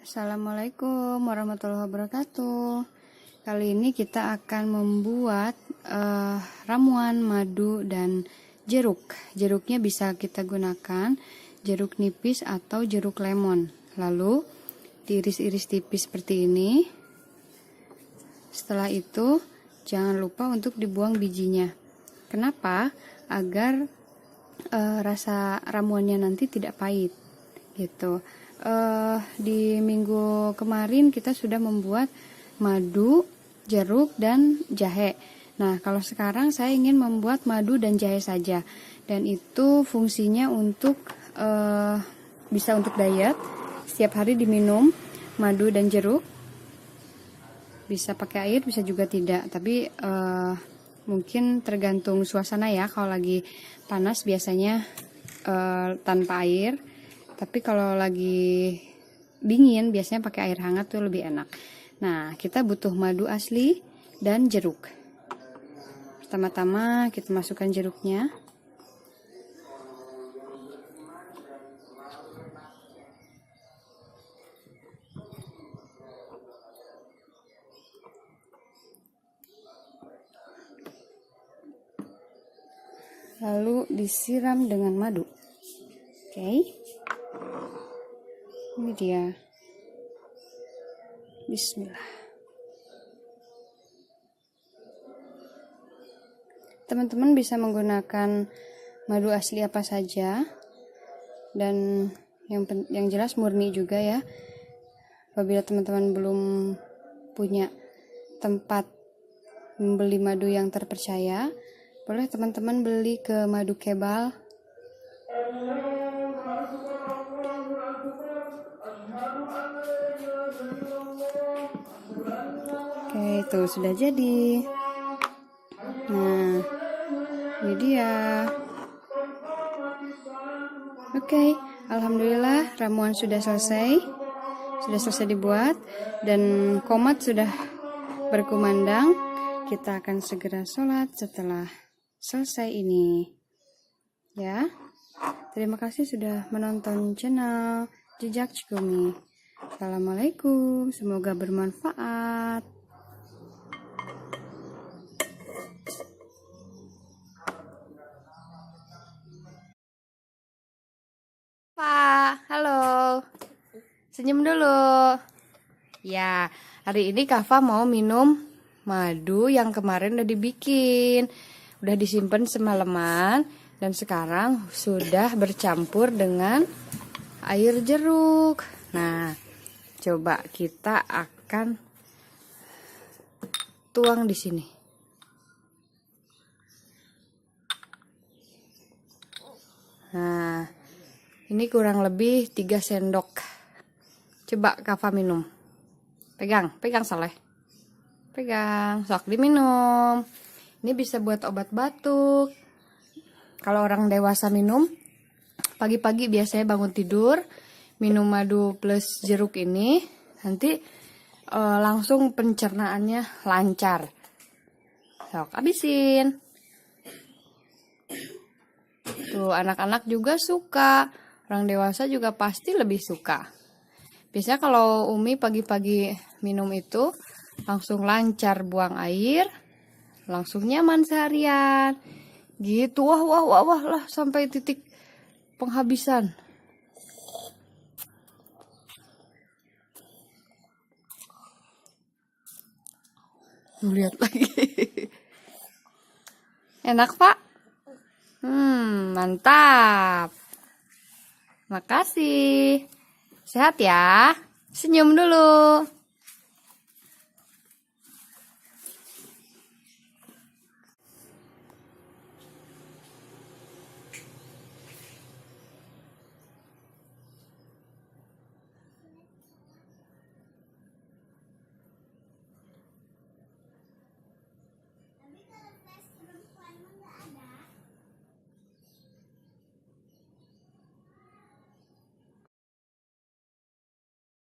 Assalamualaikum warahmatullahi wabarakatuh. Kali ini kita akan membuat ramuan madu dan jeruk. Jeruknya bisa kita gunakan jeruk nipis atau jeruk lemon. Lalu diiris-iris tipis seperti ini. Setelah itu jangan lupa untuk dibuang bijinya. Kenapa? Agar rasa ramuannya nanti tidak pahit gitu. Di minggu kemarin kita sudah membuat madu, jeruk, dan jahe. Nah, kalau sekarang saya ingin membuat madu dan jahe saja, dan itu fungsinya untuk bisa untuk diet. Setiap hari diminum madu dan jeruk. Bisa pakai air, bisa juga tidak. Tapi mungkin tergantung suasana ya. Kalau lagi panas biasanya tanpa air. Tapi kalau lagi dingin biasanya pakai air hangat tuh lebih enak. Nah, kita butuh madu asli dan jeruk. Pertama-tama kita masukkan jeruknya. Lalu disiram dengan madu. Oke. Ini dia. Bismillah. Teman-teman bisa menggunakan madu asli apa saja, dan yang jelas murni juga ya. Apabila teman-teman belum punya tempat membeli madu yang terpercaya, boleh teman-teman beli ke Madu Kebal. Oke, itu sudah jadi. Nah, ini dia. Oke, alhamdulillah ramuan sudah selesai. Sudah selesai dibuat dan qomat sudah berkumandang. Kita akan segera sholat setelah selesai ini. Ya. Terima kasih sudah menonton channel Jejak Cikumi. Assalamualaikum, semoga bermanfaat. Pak, halo. Senyum dulu. Ya, hari ini Kafa mau minum madu yang kemarin udah dibikin. Udah disimpan semalaman dan sekarang sudah bercampur dengan air jeruk. Nah, coba kita akan tuang di sini. Nah, ini kurang lebih 3 sendok. Coba Kafa minum. Pegang Saleh. Pegang, sok diminum. Ini bisa buat obat batuk. Kalau orang dewasa minum, pagi-pagi biasanya bangun tidur, minum madu plus jeruk ini, nanti langsung pencernaannya lancar. Sok, habisin. Tuh, anak-anak juga suka, orang dewasa juga pasti lebih suka. Biasanya kalau Umi pagi-pagi minum itu, langsung lancar buang air, langsung nyaman seharian. Gitu, wah lah sampai titik penghabisan. Lihat lagi. Enak, Pak? Mantap. Makasih. Sehat ya. Senyum dulu.